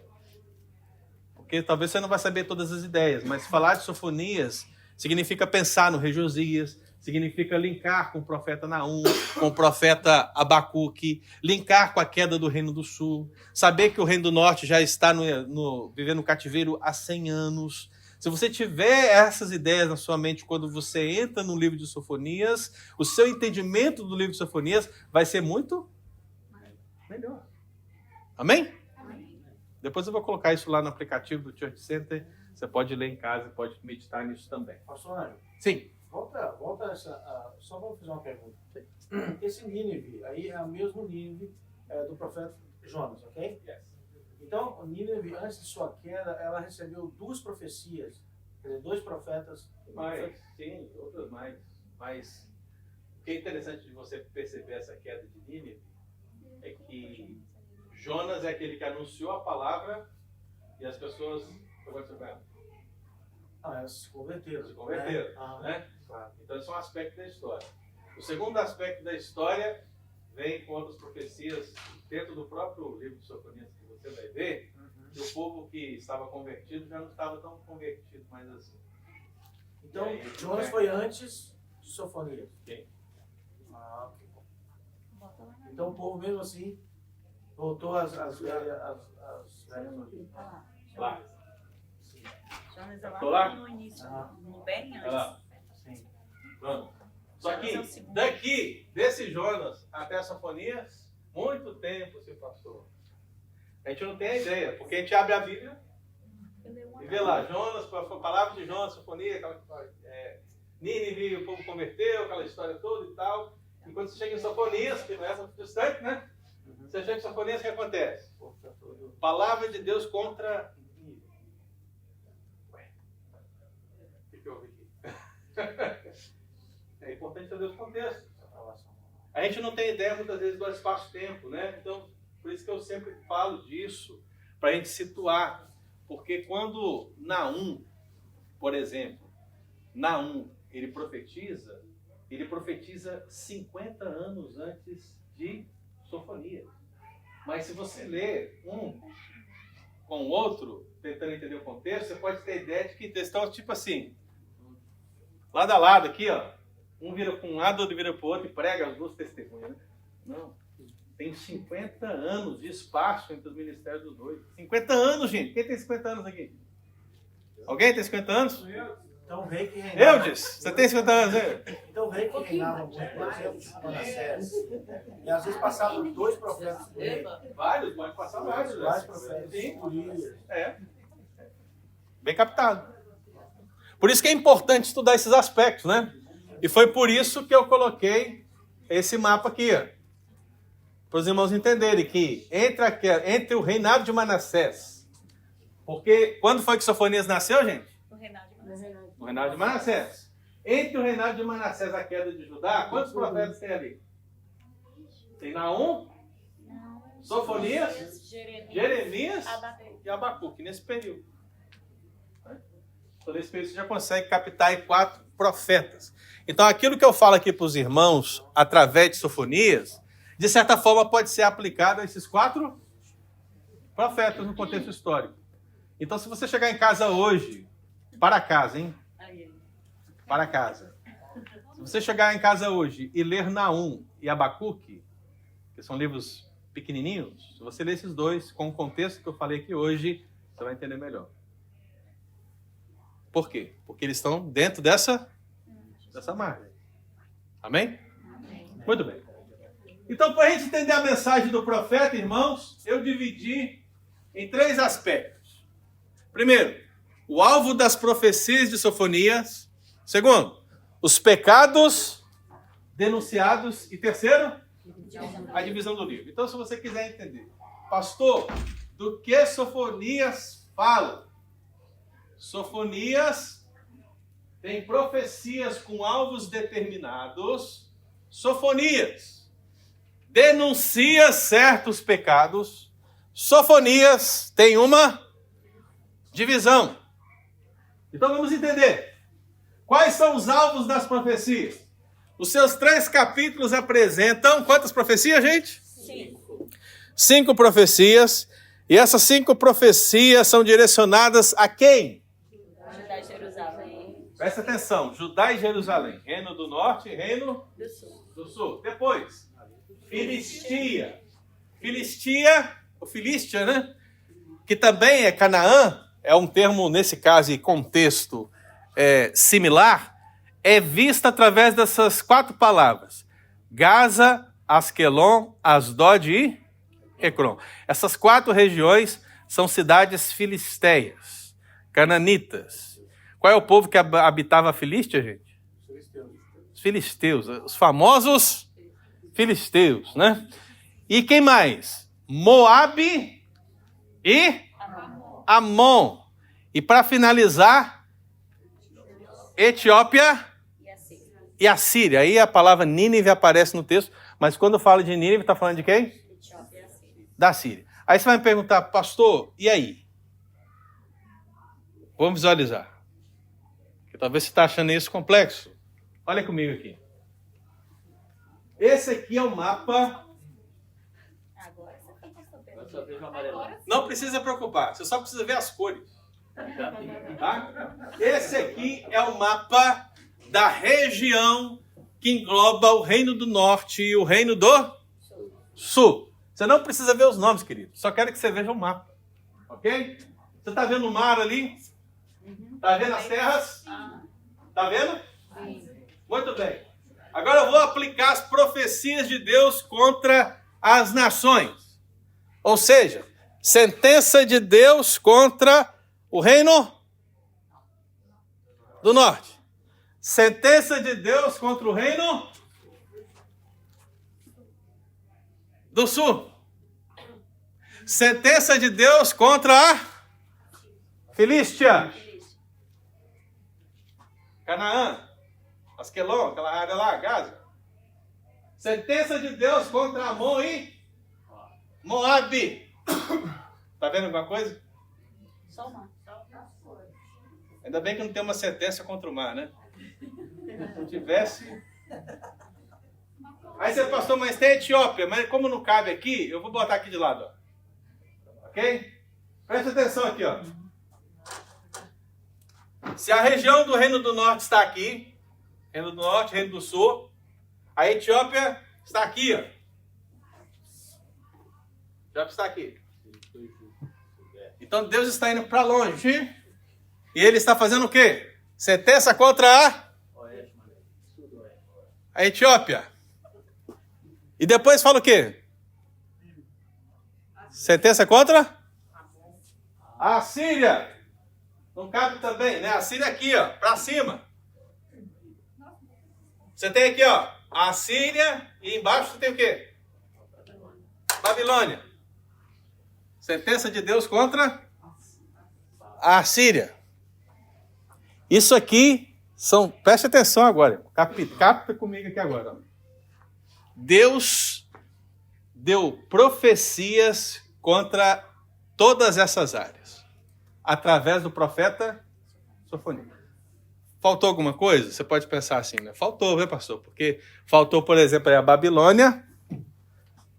Porque talvez você não vai saber todas as ideias, mas falar de Sofonias significa pensar no rei Josias, significa linkar com o profeta Naum, com o profeta Abacuque, linkar com a queda do Reino do Sul, saber que o Reino do Norte já está vivendo no cativeiro há 100 anos. Se você tiver essas ideias na sua mente quando você entra no livro de Sofonias, o seu entendimento do livro de Sofonias vai ser muito melhor. Amém? Amém. Depois eu vou colocar isso lá no aplicativo do Church Center. Você pode ler em casa e pode meditar nisso também. Pastor Mário, Sim. volta só vamos fazer uma pergunta. Esse Nínive, aí é o mesmo Nínive do profeta Jonas, ok? Yes. Então, Nínive, antes de sua queda, ela recebeu 2 profecias, quer dizer, 2 profetas. Sim, outras mais. Mas o que é interessante de você perceber essa queda de Nínive é que Jonas é aquele que anunciou a palavra e as pessoas... Elas se converteram. Se converteram, né? né? Claro. Então, esse é um aspecto da história. O segundo aspecto da história vem com outras profecias dentro do próprio livro de Sofonias, que você vai ver, que o povo que estava convertido já não estava tão convertido mais assim. Então, aí, Jonas foi antes de Sofonias. Sim. Ok. Então, o povo, mesmo assim, voltou às velhas origens. Lá. Jonas Tô lá? no início, Ah. no bem antes. Lá. Sim. Pronto. Só que Jonas é o segundo. daqui, desse Jonas até Sofonias, muito tempo se passou. A gente não tem a ideia, porque a gente abre a Bíblia e vê lá, Jonas, a palavra de Jonas, Sofonias, Nínive, o povo converteu, aquela história toda e tal. E quando você chega em Sofonias, que não é muito distante, né? Você chega em Sofonias, o que acontece? Palavra de Deus contra Nínive. Ué, o que houve aqui? É importante entender os contextos. A gente não tem ideia, muitas vezes, do espaço-tempo, né? Então, por isso que eu sempre falo disso, para a gente situar. Porque quando Naum, por exemplo, ele profetiza 50 anos antes de Sofonias. Mas se você ler um com o outro, tentando entender o contexto, você pode ter ideia de que estão tipo assim, lado a lado aqui, ó. Um vira para um lado, outro vira para o outro e prega as 2 testemunhas. Né? Não. Tem 50 anos de espaço entre os ministérios dos dois. 50 anos, gente. Quem tem 50 anos aqui? Alguém tem 50 anos? Então, o rei que reinava... Eudes, você tem 50 anos, hein? Então, o rei que reinava muito, por exemplo, Manassés. E às vezes passavam 2 profetas por rei. Vários, pode passar vários. Vários profetas. Sim. Urias. Bem captado. Por isso que é importante estudar esses aspectos, né? E foi por isso que eu coloquei esse mapa aqui, ó, para os irmãos entenderem que entre o reinado de Manassés, porque quando foi que Sofonias nasceu, gente? No reinado de Manassés. No reinado de Manassés. Entre o reinado de Manassés e a queda de Judá, quantos profetas tem ali? Tem Naum, Sofonias, Jeremias e Abacuque, nesse período. Então, nesse período você já consegue captar aí 4 profetas. Então, aquilo que eu falo aqui para os irmãos, através de Sofonias, de certa forma pode ser aplicado a esses 4 profetas no contexto histórico. Então, se você chegar em casa hoje, para casa, hein? Para casa. Se você chegar em casa hoje e ler Naum e Abacuque, que são livros pequenininhos, se você ler esses 2 com o contexto que eu falei aqui hoje, você vai entender melhor. Por quê? Porque eles estão dentro dessa margem. Amém? Amém? Muito bem. Então, para a gente entender a mensagem do profeta, irmãos, eu dividi em 3 aspectos. Primeiro, o alvo das profecias de Sofonias. Segundo, os pecados denunciados. E terceiro, a divisão do livro. Então, se você quiser entender, pastor, do que Sofonias fala? Sofonias tem profecias com alvos determinados. Sofonias denuncia certos pecados. Sofonias tem uma divisão. Então vamos entender. Quais são os alvos das profecias? Os seus 3 capítulos apresentam quantas profecias, gente? 5 profecias. E essas 5 profecias são direcionadas a quem? Judá e Jerusalém. Presta atenção. Judá e Jerusalém. Reino do Norte e Reino do Sul. Depois, Filistia. Filistia, ou Filístia, né? Que também é Canaã. É um termo, nesse caso e contexto similar. É vista através dessas 4 palavras. Gaza, Asquelon, Asdod e Ecrom. Essas 4 regiões são cidades filisteias, cananitas. Qual é o povo que habitava a Filístia, gente? Os filisteus, os famosos filisteus, né? E quem mais? Moabe e Amon. E para finalizar, Etiópia e Assíria. Aí a palavra Nínive aparece no texto, mas quando fala de Nínive, está falando de quem? Da Síria. Aí você vai me perguntar, pastor, e aí? Vamos visualizar. Porque talvez você está achando isso complexo. Olha comigo aqui. Esse aqui é o mapa. Não precisa preocupar, você só precisa ver as cores. Tá? Esse aqui é o mapa da região que engloba o Reino do Norte e o Reino do Sul. Você não precisa ver os nomes, querido. Só quero que você veja o mapa. Ok? Você está vendo o mar ali? Está vendo as terras? Está vendo? Muito bem. Agora eu vou aplicar as profecias de Deus contra as nações. Ou seja, sentença de Deus contra o Reino do Norte. Sentença de Deus contra o Reino do Sul. Sentença de Deus contra a Filístia. Canaã. Asquelon, aquela área lá, Gaza. Sentença de Deus contra Amon e Moabe. Tá vendo alguma coisa? Só uma. Ainda bem que não tem uma sentença contra o mar, né? Se tivesse... Aí você, pastor, mas tem Etiópia, mas como não cabe aqui, eu vou botar aqui de lado, ó. Ok? Preste atenção aqui, ó. Se a região do Reino do Norte está aqui, Reino do Norte, Reino do Sul, a Etiópia está aqui, ó. Já está aqui. Então Deus está indo para longe e Ele está fazendo o quê? Sentença contra a Etiópia. E depois fala o quê? Sentença contra a Síria. Não cabe também, né? A Síria aqui, ó, para cima. Você tem aqui, ó, a Síria e embaixo você tem o quê? Babilônia. Sentença de Deus contra a Síria. Isso aqui são... Preste atenção agora. Capta comigo aqui agora. Deus deu profecias contra todas essas áreas. Através do profeta Sofonias. Faltou alguma coisa? Você pode pensar assim, né? Faltou, né, pastor? Porque faltou, por exemplo, a Babilônia,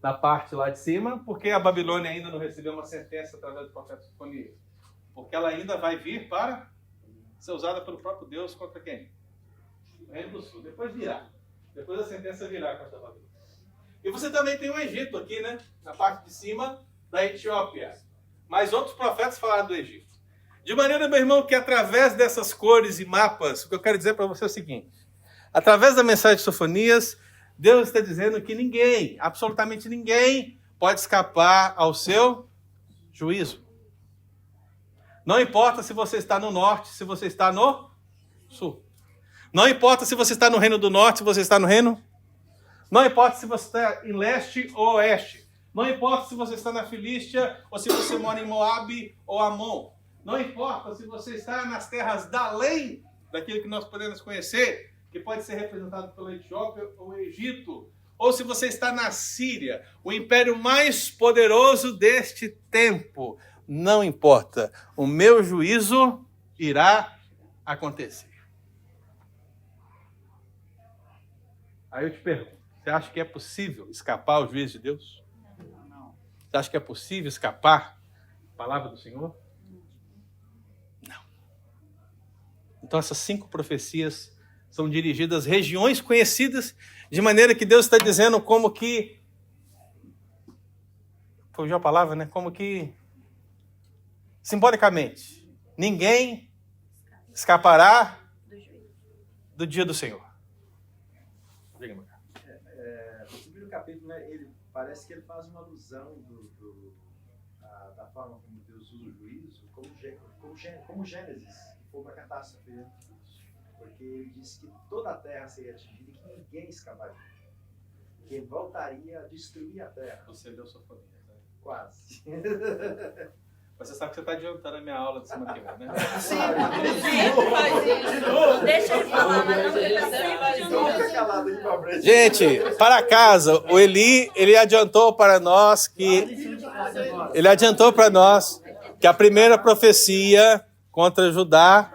na parte lá de cima, porque a Babilônia ainda não recebeu uma sentença através do profeta Sofonias. Porque ela ainda vai vir para ser usada pelo próprio Deus contra quem? O Reino do Sul. Depois virá. Depois a sentença virá contra a Babilônia. E você também tem o Egito aqui, né? Na parte de cima da Etiópia. Mas outros profetas falaram do Egito. De maneira, meu irmão, que através dessas cores e mapas, o que eu quero dizer para você é o seguinte. Através da mensagem de Sofonias, Deus está dizendo que ninguém, absolutamente ninguém, pode escapar ao seu juízo. Não importa se você está no norte, se você está no sul. Não importa se você está no Reino do Norte, se você está no Reino. Não importa se você está em leste ou oeste. Não importa se você está na Filístia ou se você mora em Moabe ou Amon. Não importa se você está nas terras da além daquilo que nós podemos conhecer, que pode ser representado pela Etiópia ou Egito, ou se você está na Síria, o império mais poderoso deste tempo. Não importa. O meu juízo irá acontecer. Aí eu te pergunto, você acha que é possível escapar ao juízo de Deus? Não. Você acha que é possível escapar à palavra do Senhor? Não. Então essas 5 profecias são dirigidas a regiões conhecidas, de maneira que Deus está dizendo como que... Fugiu a palavra, né? Como que... Simbolicamente, ninguém escapará do dia do Senhor. Diga, meu cara. No primeiro capítulo, né, parece que ele faz uma alusão da forma como Deus usa o juízo, como Gênesis, que foi uma catástrofe. Né? Porque ele disse que toda a terra seria atingida e que ninguém escaparia. Que ele voltaria a destruir a terra. Você leu Sofonias, né? Quase. Mas você sabe que você está adiantando a minha aula de semana que vem, né? Sempre faz isso. Não deixa ele falar, mas não, ele sempre Gente, para casa, o Eli, ele adiantou para nós que a primeira profecia contra Judá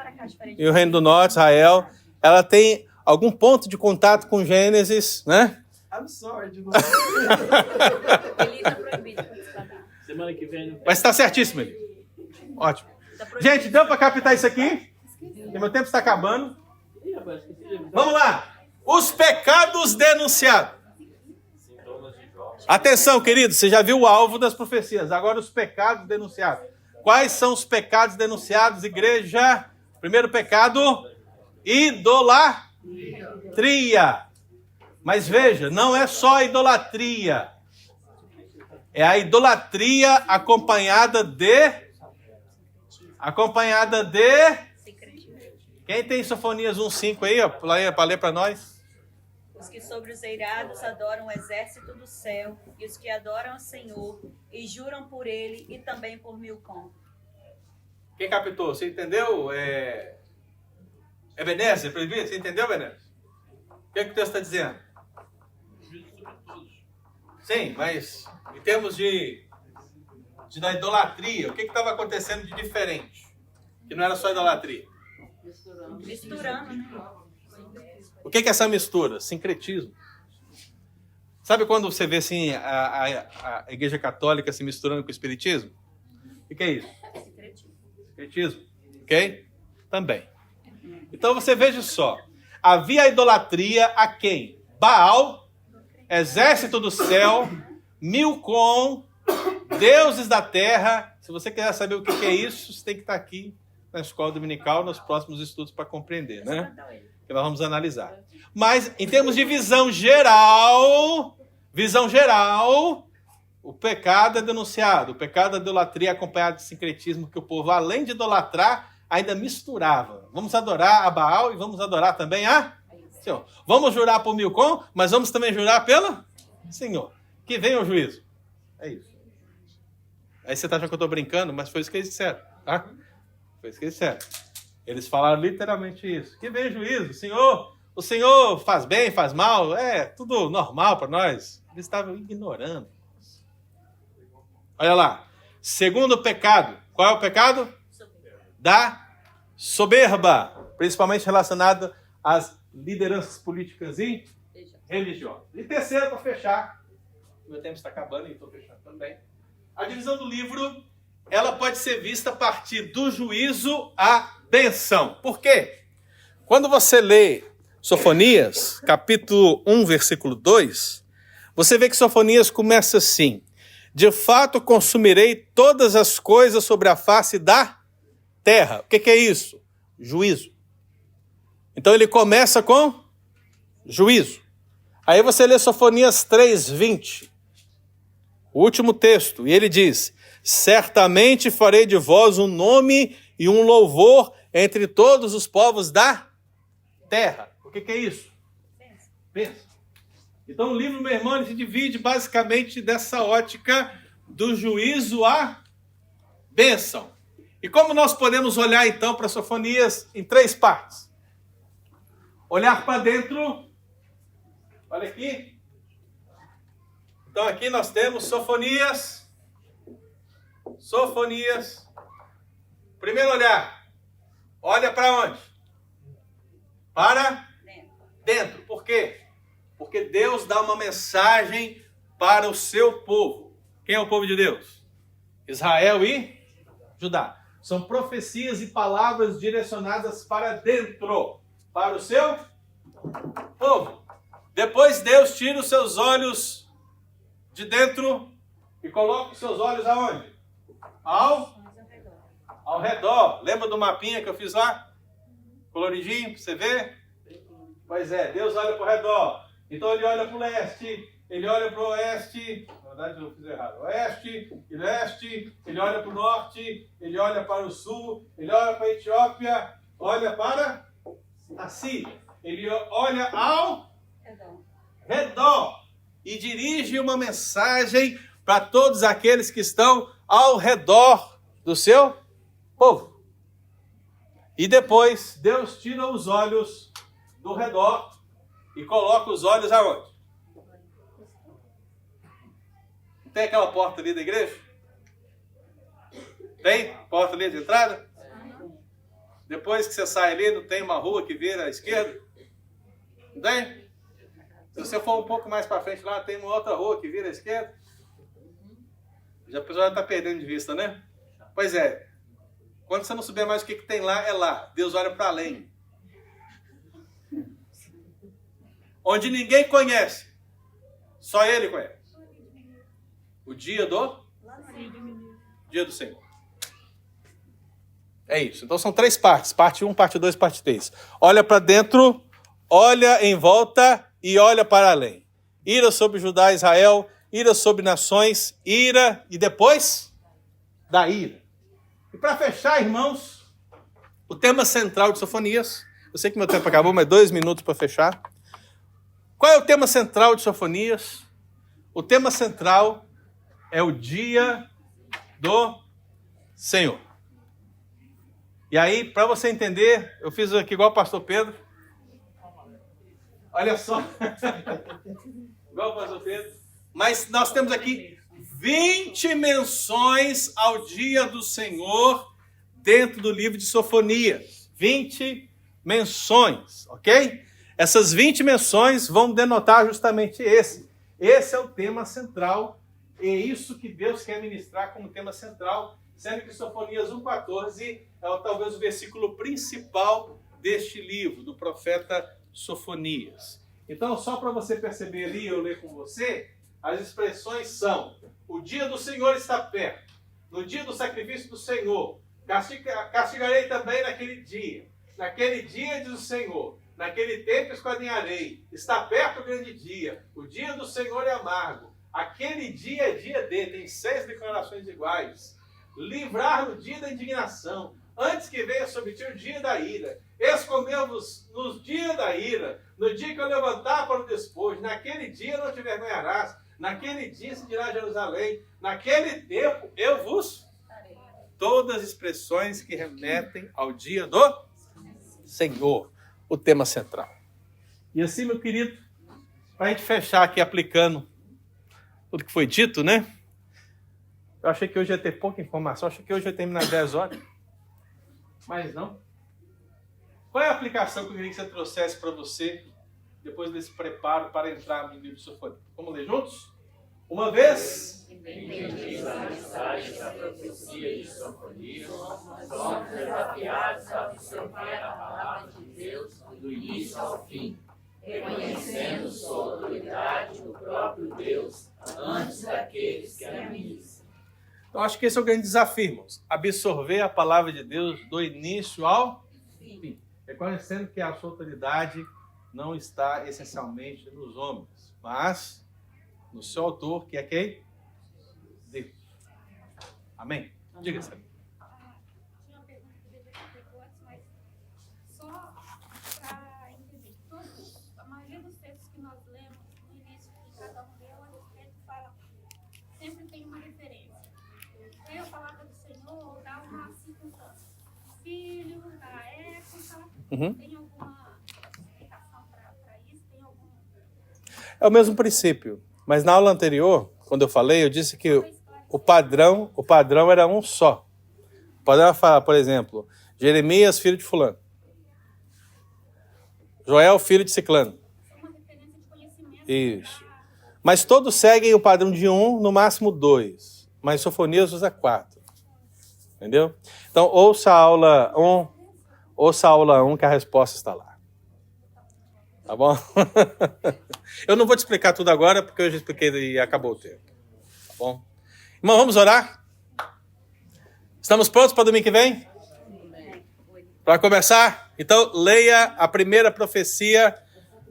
e o Reino do Norte, Israel, ela tem algum ponto de contato com Gênesis, né? I'm sorry, de novo. Ele está proibido de participar. Semana que vem. Mas está certíssimo, Eli. Ótimo. Gente, deu para captar isso aqui? Porque meu tempo está acabando. Vamos lá. Os pecados denunciados. Atenção, querido, você já viu o alvo das profecias. Agora os pecados denunciados. Quais são os pecados denunciados, igreja? Primeiro pecado, idolatria. Mas veja, não é só a idolatria. É a idolatria acompanhada de... Quem tem Sofonias 1:5 aí, ó, para ler para nós? Os que sobre os eirados adoram o exército do céu, e os que adoram ao Senhor, e juram por ele, e também por Milcom. Quem captou? Você entendeu? Ebenezer, presbítero, você entendeu, Ebenezer? O que o texto está dizendo? Sim, mas em termos da idolatria, o que estava acontecendo de diferente? Que não era só idolatria. Misturando, né? O que é essa mistura? Sincretismo. Sabe quando você vê assim, a Igreja Católica se misturando com o Espiritismo? O que é isso? Sincretismo. Ok? Também. Então você veja só. Havia a idolatria a quem? Baal, exército do céu, Milcom, deuses da terra. Se você quiser saber o que é isso, você tem que estar aqui na escola dominical, nos próximos estudos para compreender, né? Que nós vamos analisar. Mas, em termos de visão geral, o pecado é denunciado. O pecado da idolatria é acompanhado de sincretismo, que o povo, além de idolatrar, ainda misturava. Vamos adorar a Baal e vamos adorar também a Senhor. Vamos jurar por Milcom, mas vamos também jurar pelo Senhor. Que venha o juízo. É isso. Aí você está achando que eu estou brincando, mas foi isso que eles disseram, tá? Foi isso que eles disseram. Eles falaram literalmente isso. Que venha o juízo. O Senhor faz bem, faz mal, é tudo normal para nós. Eles estavam ignorando. Olha lá. Segundo pecado. Qual é o pecado? Da soberba. Principalmente relacionado às lideranças políticas e religiosas. E terceiro, para fechar. Meu tempo está acabando e estou fechando também. A divisão do livro, ela pode ser vista a partir do juízo à benção. Por quê? Quando você lê Sofonias, capítulo 1, versículo 2, você vê que Sofonias começa assim: de fato consumirei todas as coisas sobre a face da terra. O que é isso? Juízo. Então ele começa com juízo. Aí você lê Sofonias 3:20, o último texto, e ele diz: certamente farei de vós um nome e um louvor entre todos os povos da terra. O que é isso? Pensa. Então o livro, meu irmão, ele se divide basicamente dessa ótica do juízo à bênção. E como nós podemos olhar então para Sofonias em 3 partes? Olhar para dentro. Olha aqui. Então aqui nós temos Sofonias. Primeiro olhar. Olha para onde? para dentro. Por quê? Porque Deus dá uma mensagem para o seu povo. Quem é o povo de Deus? Israel e Judá. São profecias e palavras direcionadas para dentro, para o seu povo. Depois Deus tira os seus olhos de dentro e coloca os seus olhos aonde? Ao redor. Lembra do mapinha que eu fiz lá? Coloridinho, para você ver? Pois é, Deus olha para o redor. Então ele olha para o leste, ele olha para o oeste. Na verdade eu fiz errado. Oeste e leste. Ele olha para o norte, ele olha para o sul, ele olha para a Etiópia, olha para a Síria. Ele olha ao redor e dirige uma mensagem para todos aqueles que estão ao redor do seu povo. E depois Deus tira os olhos do redor e coloca os olhos aonde? Tem aquela porta ali da igreja? Tem? Porta ali de entrada? Depois que você sai ali, não tem uma rua que vira à esquerda? Não tem? Se você for um pouco mais para frente lá, tem uma outra rua que vira à esquerda? Já a pessoa está perdendo de vista, né? Pois é. Quando você não souber mais o que tem lá, é lá. Deus olha para além. Onde ninguém conhece. Só Ele conhece. O dia do Senhor. É isso. Então são 3 partes. Parte 1, parte 2, parte 3. Olha para dentro, olha em volta e olha para além. Ira sobre Judá e Israel, ira sobre nações, ira e depois da ira. E para fechar, irmãos, o tema central de Sofonias. Eu sei que meu tempo acabou, mas 2 minutos para fechar. Qual é o tema central de Sofonias? O tema central é o dia do Senhor. E aí, para você entender, eu fiz aqui igual o pastor Pedro. Olha só. Igual o pastor Pedro. Mas nós temos aqui 20 menções ao dia do Senhor dentro do livro de Sofonias. 20 menções, ok? Essas 20 menções vão denotar justamente esse. Esse é o tema central. É isso que Deus quer ministrar como tema central, sendo que Sofonias 1,14 é talvez o versículo principal deste livro, do profeta Sofonias. Então, só para você perceber ali, eu ler com você, as expressões são: o dia do Senhor está perto, no dia do sacrifício do Senhor, castigarei também naquele dia, diz o Senhor, naquele tempo esquadrinharei, está perto o grande dia, o dia do Senhor é amargo, aquele dia é dia dele. Tem 6 declarações iguais. Livrar no dia da indignação, antes que venha sobre ti o dia da ira, escondeu-vos no dia da ira, no dia que eu levantar para o despojo, naquele dia não te vergonharás, naquele dia se dirá Jerusalém, naquele tempo eu vos darei. Todas as expressões que remetem ao dia do Senhor, o tema central. E assim, meu querido, para a gente fechar aqui aplicando tudo que foi dito, né? Eu achei que hoje ia ter pouca informação, achei que hoje ia terminar às 10 horas. Mas não. Qual é a aplicação que eu queria que você trouxesse para você, depois desse preparo para entrar no livro de Sofonias? Vamos ler juntos? Uma vez. Entendidos a mensagem da profecia de Sofonias, somos desafiados a absorver a palavra de Deus do início ao fim, reconhecendo sua autoridade do próprio Deus antes daqueles que a ministram. Então, acho que esse é o grande desafio, irmãos. Absorver a palavra de Deus do início ao fim. Reconhecendo que a sua autoridade não está essencialmente nos homens, mas no seu autor, que é quem? Deus. Amém? Diga, Sabe. Tinha uma pergunta que eu devia ter feito antes, mas só para entender. A maioria dos textos que nós lemos no início, que cada um leu a respeito, fala, sempre tem uma referência. Veio a palavra do Senhor, dá uma circunstância. Filho, da época, tem alguma explicação para isso? Tem algum... É o mesmo princípio. Mas na aula anterior, quando eu falei, eu disse que o padrão era um só. O padrão era falar, por exemplo, Jeremias, filho de fulano. Joel, filho de Ciclano. Isso. Mas todos seguem o padrão de 1, no máximo 2. Mas Sofonias usa 4. Entendeu? Então, ouça a aula 1, que a resposta está lá. Tá bom? Eu não vou te explicar tudo agora, porque eu já expliquei e acabou o tempo. Tá bom? Irmão, vamos orar? Estamos prontos para domingo que vem? Para começar? Então, leia a primeira profecia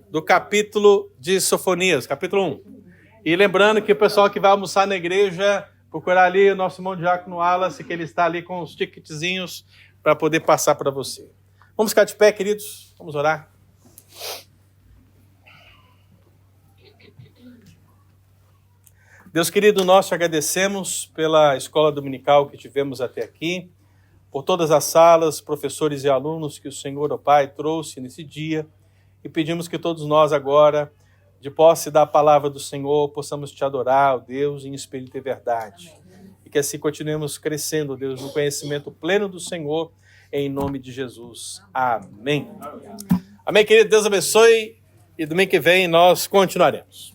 do capítulo de Sofonias, capítulo 1. E lembrando que o pessoal que vai almoçar na igreja, procurar ali o nosso irmão Diácono Wallace, que ele está ali com os ticketzinhos para poder passar para você. Vamos ficar de pé, queridos? Vamos orar? Deus querido, nós te agradecemos pela escola dominical que tivemos até aqui, por todas as salas, professores e alunos que o Senhor, ó Pai, trouxe nesse dia, e pedimos que todos nós agora, de posse da palavra do Senhor, possamos te adorar, ó Deus, em espírito e verdade. E que assim continuemos crescendo, ó Deus, no conhecimento pleno do Senhor, em nome de Jesus. Amém. Amém, querido. Deus abençoe. E domingo que vem nós continuaremos.